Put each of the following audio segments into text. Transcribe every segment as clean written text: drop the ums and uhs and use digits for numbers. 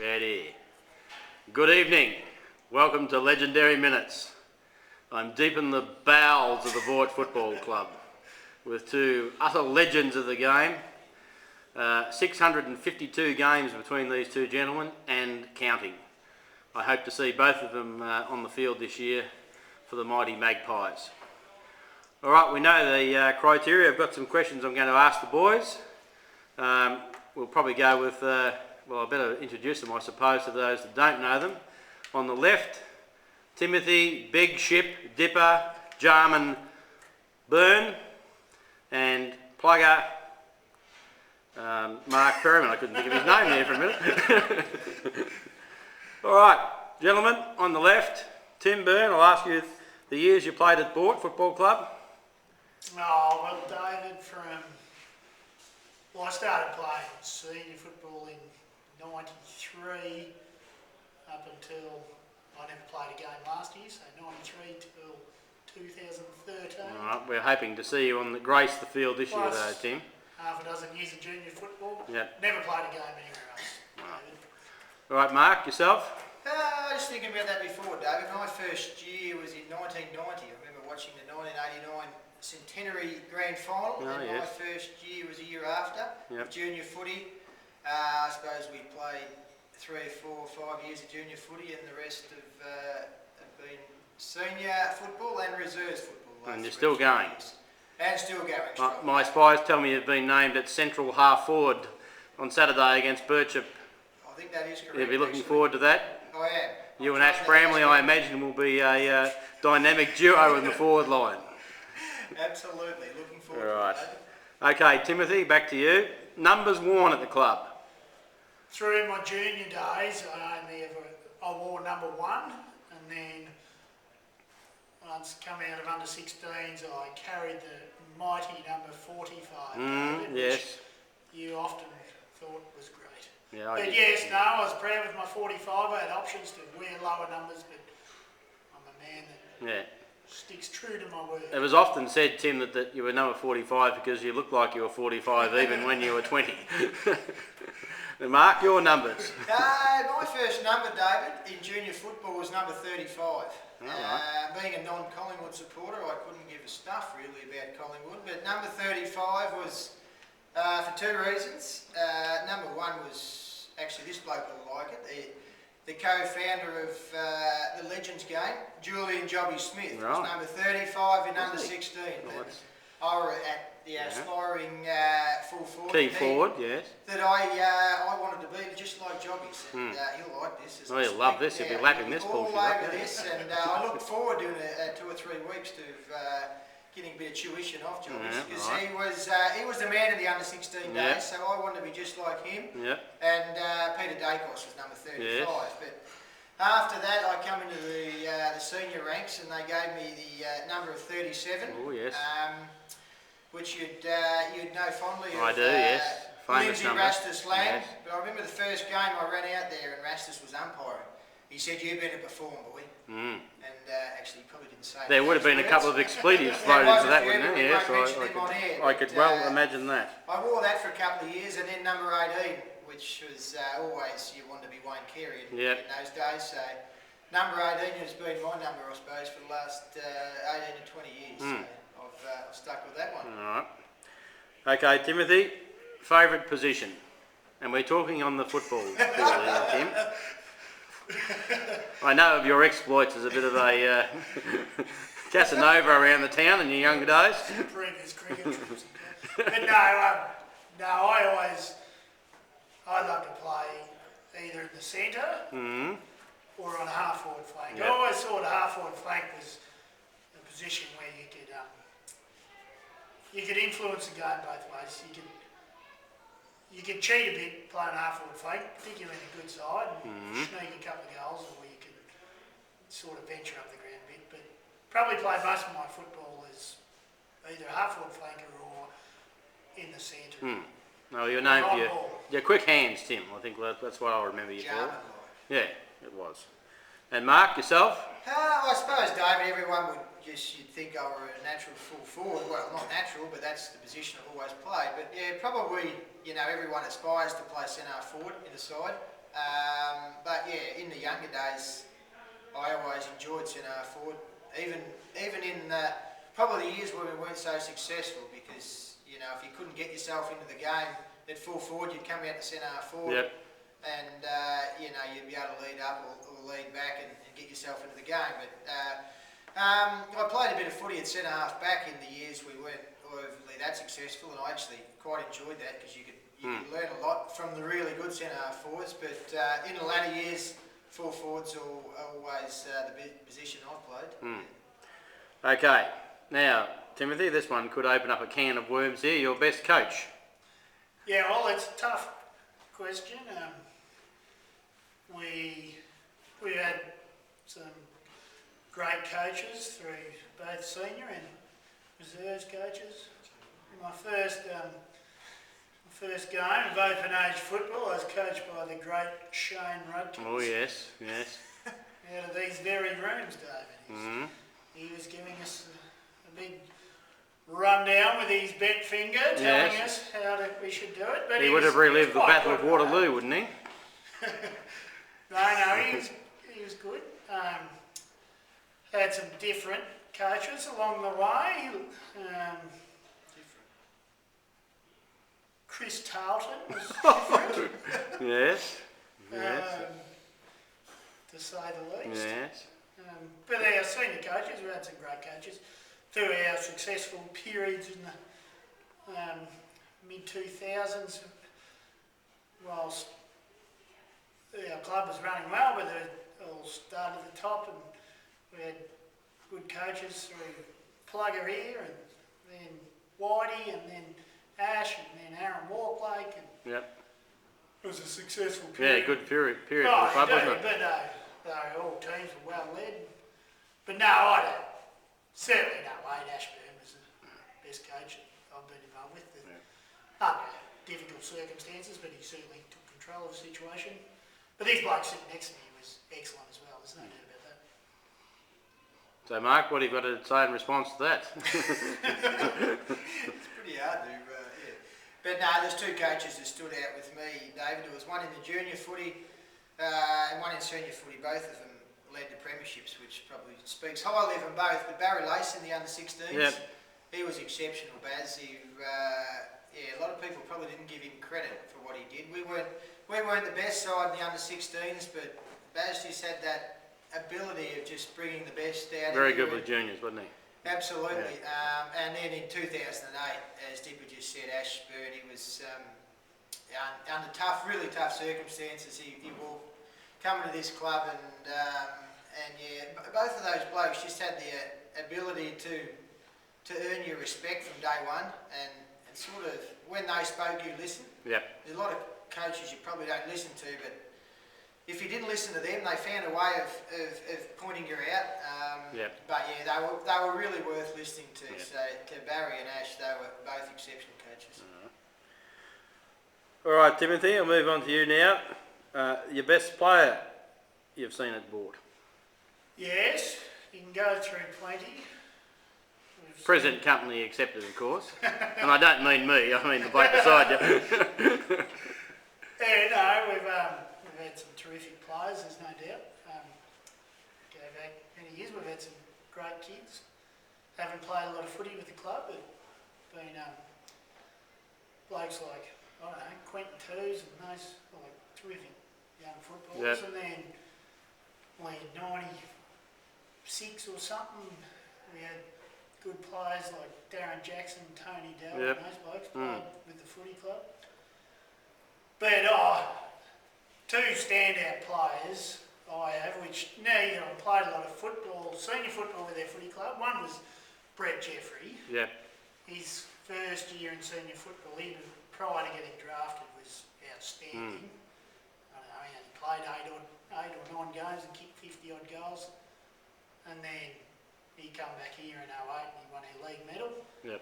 Ready. Good evening. Welcome to Legendary Minutes. I'm deep in the bowels of the Boort Football Club with two utter legends of the game. 652 games between these two gentlemen and counting. I hope to see both of them on the field this year for the mighty Magpies. Alright, we know the criteria. I've got some questions I'm going to ask the boys. We'll probably go with, well, I better introduce them, I suppose, to those that don't know them. On the left, Timothy, Big Ship, Dippa, Jarman, Burn, and Plugger, Mark Perriman. I couldn't think of his name there for a minute. Alright, gentlemen, on the left, Tim Byrne, I'll ask you the years you played at Boort Football Club. Oh, well, David, I started playing senior football in 93 up until I never played a game last year, so 93 till 2013. Alright, we're hoping to see you on the grace the field this year though, Tim. Half a dozen years of junior football. Yep. Never played a game anywhere else. Alright, Mark, yourself? I was thinking about that before, David. My first year was in 1990. I remember watching the 1989 Centenary Grand Final, and yes. my first year was a year after, junior footy. I suppose we played 3, 4, 5 years of junior footy, and the rest have been senior football and reserves football. And you're still going? And still going. My spies tell me you've been named at central half forward on Saturday against Birchip. I think that is correct. You'll be looking forward to that? I am. You and Ash Bramley, I imagine, will be a dynamic duo in the forward line. Absolutely, looking forward Right. to that. Okay, Timothy, back to you. Numbers worn at the club? Through my junior days, I wore number 1, and then once coming out of under 16s, I carried the mighty number 45. Yes. You often thought was great. Yeah, But yes, no, I was proud with my 45. I had options to wear lower numbers, but I'm a man that sticks true to my word. It was often said, Tim, that you were number 45 because you looked like you were 45 even when you were 20. And Mark, your numbers? My first number, David, in junior football was number 35. Being a non-Collingwood supporter, I couldn't give a stuff really about Collingwood, but number 35 was for 2 reasons. Number 1 was, actually this bloke will like it, the co-founder of the Legends Game, Julian Jobby Smith, was number 35 in under 16. I were at the aspiring full forward. Key forward, yes. That I wanted to be just like Jobby's, and he'll like this. Oh, he'll love this. He'll be lapping this bullshit up. All over this, and I look forward to 2 or 3 weeks to getting a bit of tuition off Jobby's, because he was the man of the under 16 days, so I wanted to be just like him. And Peter Dacos was number 35. But after that, I come into the senior ranks, and they gave me the number of 37. Oh yes. Which you'd know fondly of. I do, yes. Famous Lindsay number. Rastus Land. Yes. But I remember the first game I ran out there and Rastus was umpiring. He said, "You've been to perform, boy." And actually, he probably didn't say There would have been a couple of expletives thrown into that, wouldn't there? Yes, I could well imagine that. I wore that for a couple of years, and then number 18, which was always, you wanted to be Wayne Carey in those days. So number 18 has been my number, I suppose, for the last 18 to 20 years. So I've stuck with that one. Alright. Okay, Timothy, favourite position? And we're talking on the football field here, Tim. I know of your exploits as a bit of a Casanova around the town in your younger days. Previous cricket trips. But I love to play either in the centre or on a half-forward flank. I always thought a half-forward flank was a position where you could influence the game both ways. You could cheat a bit playing a half-forward flank, particularly in a good side, and sneak a couple of goals, or you could sort of venture up the ground a bit. But probably played most of my football as either a half-forward flanker or in the centre. No, you're known for your quick hands, Tim. I think that's what I'll remember you for. Yeah, it was. And Mark, yourself? I suppose, David, everyone would you'd think I were a natural full forward. Well, not natural, but that's the position I've always played. But yeah, probably, everyone aspires to play centre forward in the side. But yeah, in the younger days, I always enjoyed centre-half forward, even in probably the years where we weren't so successful, because you know if you couldn't get yourself into the game at full forward, you'd come out to centre-half forward, Yep. and you know you'd be able to lead up or lead back and get yourself into the game. But I played a bit of footy at centre-half back in the years we weren't overly that successful, and I actually quite enjoyed that because you could learn a lot from the really good centre-half forwards. But in the latter years, full forwards are always the position I've played. Okay, now Timothy, this one could open up a can of worms here. Your best coach? Yeah, well, it's a tough question. We had some great coaches through both senior and reserves coaches. My first game of open age football, I was coached by the great Shane Rudkins. Oh yes, yes. Out of these very rooms, David. He was giving us a big rundown with his bent finger, telling us how we should do it. But He would have relived the Battle of Waterloo, wouldn't he? No, he was good. Had some different coaches along the way. Chris Tarleton was different, Yes. Yes. to say the least. Yes. But our senior coaches, we had some great coaches through our successful periods in the mid-2000s, whilst our club was running well, but it all started at the top, and we had good coaches through Plugger here, and then Whitey, and then Ash, and then Aaron Walklake, and Yep. it was a successful period. Yeah, good period for the club, wasn't it? But all teams were well led. But no, I don't. Certainly no, Wade Ashburn was the best coach I've been involved with. Under difficult circumstances, but he certainly took control of the situation. But this bloke sitting next to me was excellent as well, there's no doubt about that. So Mark, what have you got to say in response to that? It's pretty hard to, yeah. But no, there's two coaches that stood out with me, David. There was one in the junior footy and one in senior footy. Both of them led to premierships, which probably speaks highly of them both. But Barry Lace in the under-16s, he was exceptional, Baz. Yeah, a lot of people probably didn't give him credit for what he did. We weren't the best side in the under-16s, but Baz just had that ability of just bringing the best out. Very good with juniors, wasn't he? Absolutely. And then in 2008, as Dippa just said, Ashburn, he was under really tough circumstances. He will come to this club, and yeah, both of those blokes just had the ability to earn your respect from day one, and sort of when they spoke, you listen. Yep. There's a lot of coaches you probably don't listen to, but if you didn't listen to them, they found a way of pointing you out. Yep. But yeah, they were really worth listening to. Yep. So to Barry and Ash, they were both exceptional coaches. All right, Timothy, I'll move on to you now. Your best player you've seen at Boort? Yes, you can go through plenty. Present company accepted, of course. And I don't mean me, I mean the bloke beside you. Yeah, no, we've had some terrific players, there's no doubt. Go back many years, we've had some great kids. Haven't played a lot of footy with the club, but been blokes like, I don't know, Quentin Twos and those like terrific young footballers. Yep. And then we had 96 or something, we had good players like Darren Jackson, Tony Dell, Yep. and those blokes played with the footy club. But two standout players I have, which neither played a lot of football, senior football with their footy club. One was Brett Jeffrey. Yep. His first year in senior football, even prior to getting drafted, was outstanding. I don't know, he only played eight or 9 games and kicked 50 odd goals. And then he come back here in 08 and he won our league medal. Yep.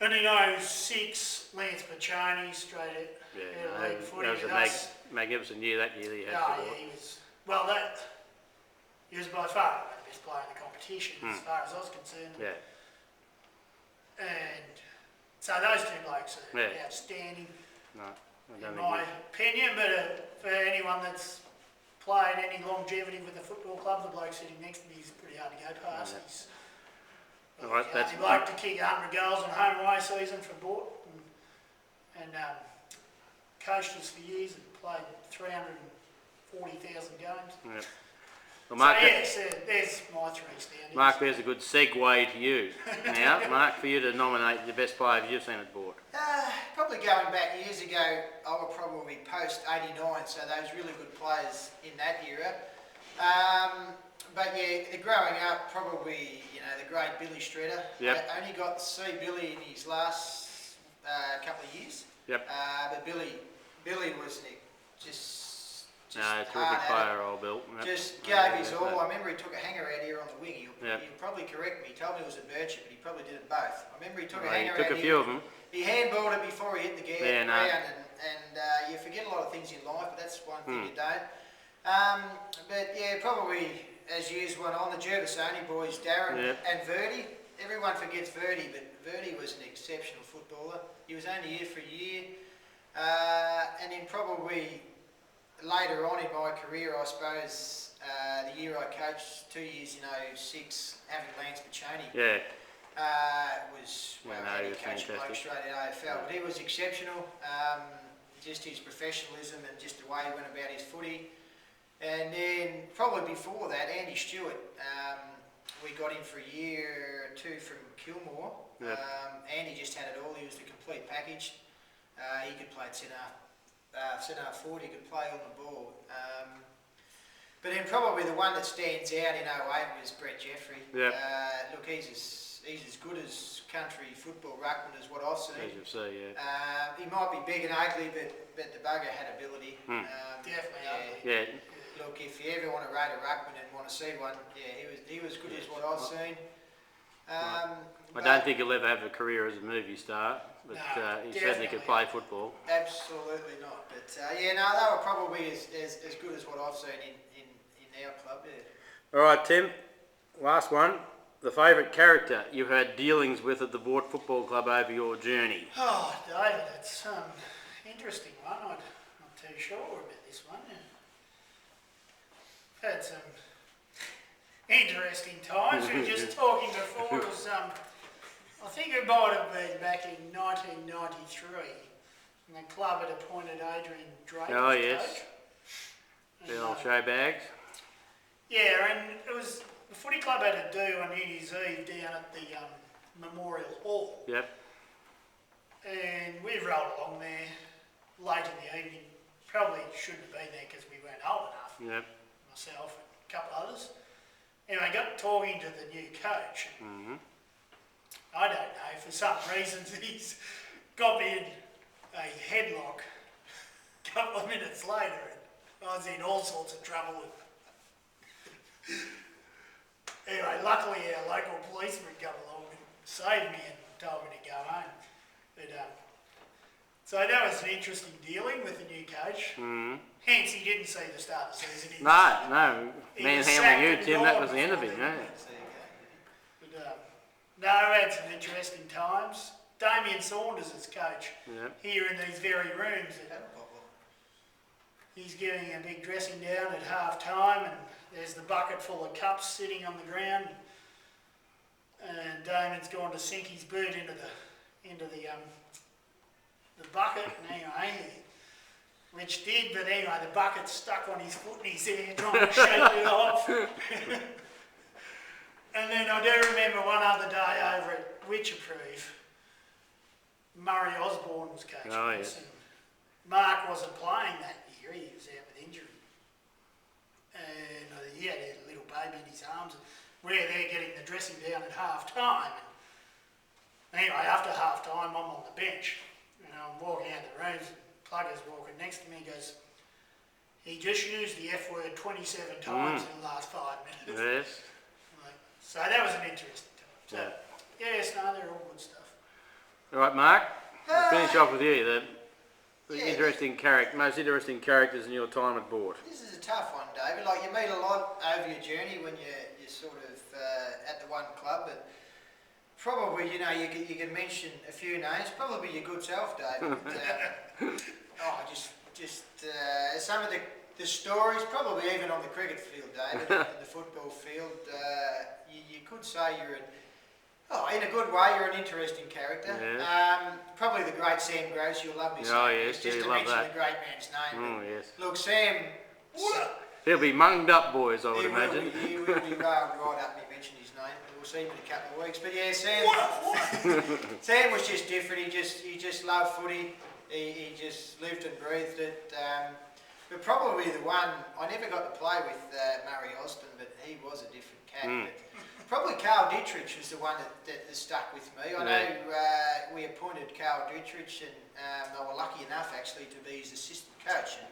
And in 06, Lance Paccioni straight at league footy that was with a us. magnificent year that year that you had for Boort. He was, he was by far the best player in the competition as far as I was concerned. Yeah. And so those two blokes are outstanding. No. don't in think my opinion. But for anyone that's played any longevity with the football club, the bloke sitting next to me is pretty hard to go past. Yeah. He's All right, the only bloke to kick 100 goals in a home away season for Boort, and coached us for years and played 340,000 games. Yeah. Well, So Mark, yes, there's my three standings. Mark, there's a good segue to you. Now, Mark, for you to nominate the best players you've seen at Boort. Probably going back years ago, I would probably post 89, so those really good players in that era. But yeah, growing up, probably, the great Billy Streeter. Yep. I only got to see Billy in his last couple of years. Yep. But Billy was just Terrific player, old Bill. Yep. Just gave his all. I remember he took a hanger out here on the wing. Yep. He'll probably correct me. He told me it was a bird chip, but he probably did it both. I remember he took a hanger He took out a here. few of them. He handballed it before he hit the ground, Yeah, no. and you forget a lot of things in life, but that's one thing you don't. But yeah, probably as years went on, the Gervasoni boys, Darren and Verdi. Everyone forgets Verdi, but Verdi was an exceptional footballer. He was only here for a year, and then probably later on in my career, I suppose, the year I coached, 2 years in 06, having Lance Paccioni. Yeah. Was Yeah, he he was coached bloke fantastic. straight in AFL, but he was exceptional. Just his professionalism and just the way he went about his footy. And then probably before that, Andy Stewart. We got him for a year or two from Kilmore. Yep. Andy just had it all. He was the complete package. He could play at centre forward. He could play on the ball. But then probably the one that stands out in 08 was Brett Jeffrey. Yep. Look, he's as good as country football ruckman as what I've seen. As you see, yeah. He might be big and ugly, but the bugger had ability. Definitely ugly. Yeah. Look, if you ever want to rate a ruckman and want to see one, yeah, he was good as what I've seen. I don't think he'll ever have a career as a movie star, but No, he certainly could play football. Absolutely not. But yeah, no, they were probably as good as what I've seen in our club. Yeah. All right, Tim, last one. The favourite character you had dealings with at the Boort Football Club over your journey? Oh, David, it's interesting one. I'm not too sure about this one. I've had some interesting times. We were just talking before. It was, I think it might have been back in 1993, and the club had appointed Adrian Drake Oh, as yes. coach. And, The old show bags? yeah, and it was the footy club had a do on New Year's Eve down at the Memorial Hall. Yep. And we rolled along there late in the evening. Probably shouldn't have been there because we weren't old enough. Yep. Myself and a couple others. Anyway, I got talking to the new coach. Mm-hmm. I don't know, for some reasons he's got me in a headlock a couple of minutes later, and I was in all sorts of trouble. Anyway, luckily our local policeman come along and saved me and told me to go home. But, so that was an interesting dealing with the new coach. Mm-hmm. Hence, he didn't see the start of the season. No. He Man was handling you, sacked Tim, and that gone was the end of it, before no? then. But, no, I had some interesting times. Damien Saunders as coach, Yep. here in these very rooms. He's giving a big dressing down at half time, and there's the bucket full of cups sitting on the ground. And Damien's gone to sink his boot into the bucket, and anyway, which did, but anyway, the bucket stuck on his foot and his hair trying to shake it off. And then I do remember one other day over at Witcherproof, Murray Osborne was coaching Oh, us, yes. and Mark wasn't playing that year, he was out with injury. And he had a little baby in his arms, and we're there getting the dressing down at half time. And anyway, after half time, I'm on the bench, and I'm walking out the rooms, and Plugger's walking next to me, he goes, he just used the F word 27 times in the last 5 minutes. Yes. So that was an interesting time. So, Yeah. yes, no, they're all good stuff. All right, Mark, we'll finish off with you. The Yeah. most interesting characters in your time at Boort. This is a tough one, David. Like, you meet a lot over your journey when you're sort of at the one club, but probably, you can mention a few names. Probably your good self, David. Oh, just some of the stories, probably even on the cricket field, David, and the football field. You could say you're in a good way, you're an interesting character. Yeah. Probably the great Sam Gross, you'll love me. Oh yes, just to love mention that. the great man's name. Oh yes. Look, Sam. He'll be munged up, boys, I would He imagine. will be right up me mention his name. We'll see him in a couple of weeks. But yeah, Sam. Sam was just different. He just loved footy. He just lived and breathed it. But probably the one I never got to play with Murray Austin, but he was a different cat. But probably Carl Dietrich was the one that stuck with me. I know we appointed Carl Dietrich, and they were lucky enough actually to be his assistant coach. And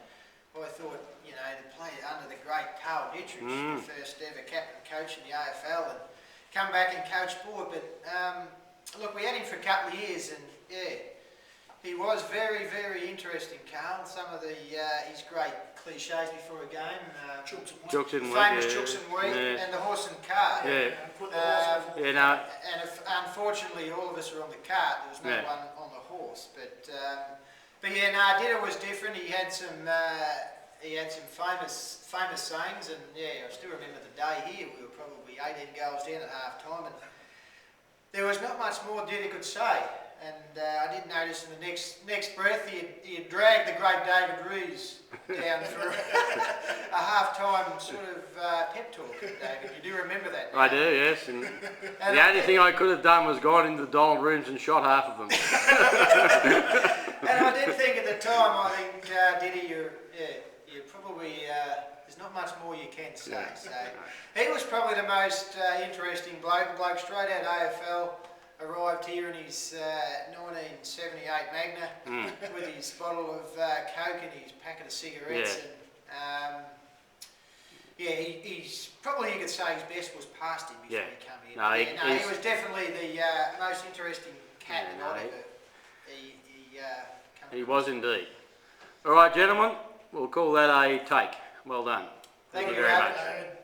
I thought, to play under the great Carl Dietrich, the first ever captain coach in the AFL, and come back and coach Boort. But look, we had him for a couple of years, and he was very, very interesting, Carl. Some of his great cliches before a game, Chooks and famous chooks and wheat, and the horse and cart. And unfortunately, all of us were on the cart. There was no one on the horse, but Dita was different. He had some famous sayings, and I still remember the day here. We were probably 18 goals down at half time, and there was not much more Dita could say. And I did notice in the next breath he had dragged the great David Rees down for a half-time sort of pep talk. David, you do remember that? I do, yes. And the only thing I could have done was gone into the dining rooms and shot half of them. And I did think at the time, Diddy, you're probably, there's not much more you can say. So he was probably the most interesting bloke straight out of AFL. Arrived here in his 1978 Magna with his bottle of Coke and his packet of cigarettes. And, he's probably, you could say, his best was past him before he came here. He was definitely the most interesting cat that I'd ever. He was indeed. All right, gentlemen, we'll call that a take. Well done. Thank you very much. David.